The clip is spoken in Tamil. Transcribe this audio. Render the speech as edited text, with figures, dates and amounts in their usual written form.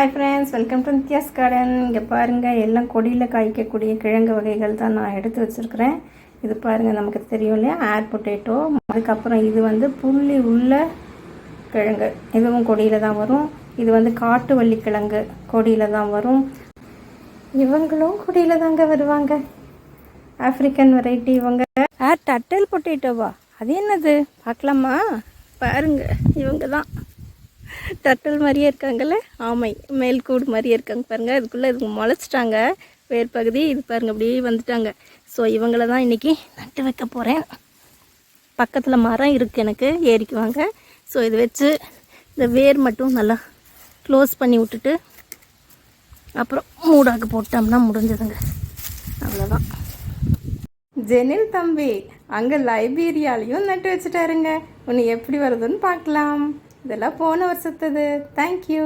Hi friends, welcome to Nithya's garden. இங்கே பாருங்கள், எல்லாம் கொடியில் காய்க்கக்கூடிய கிழங்கு வகைகள் தான் நான் எடுத்து வச்சுருக்கிறேன். இது பாருங்கள், நமக்கு தெரியும் இல்லையா, ஏர் பொட்டேட்டோ. அதுக்கப்புறம் இது வந்து புள்ளி உள்ள கிழங்கு, இதுவும் கொடியில் தான் வரும். இது வந்து காட்டு வள்ளிக்கிழங்கு, கொடியில் தான் வரும். இவங்களும் கொடியில் தாங்க வருவாங்க. ஆஃப்ரிக்கன் வெரைட்டி இவங்க. ஏர் டட்டல் பொட்டேட்டோவா? அது என்னது பார்க்கலாமா? பாருங்க, இவங்க தான் டட்டல் மாதிரியே இருக்காங்கல்ல. ஆமை மேல்கூடு மாதிரியே இருக்காங்க பாருங்கள். அதுக்குள்ளே இதுக்கு முளைச்சிட்டாங்க வேர் பகுதி. இது பாருங்கள், அப்படியே வந்துட்டாங்க. ஸோ இவங்கள தான் இன்றைக்கி நட்டு வைக்க போகிறேன். பக்கத்தில் மரம் இருக்குது எனக்கு, ஏறிக்குவாங்க. ஸோ இது வச்சு இந்த வேர் மட்டும் நல்லா க்ளோஸ் பண்ணி விட்டுட்டு அப்புறம் மூடாக்கு போட்டோம்னா முடிஞ்சதுங்க. அவ்வளோதான். ஜெனில் தம்பி அங்கே லைப்ரரியாலையும் நட்டு வச்சுட்டாருங்க. ஒன்று எப்படி வருதுன்னு பார்க்கலாம். இதெல்லாம் போன வருஷத்துது. தேங்க்யூ.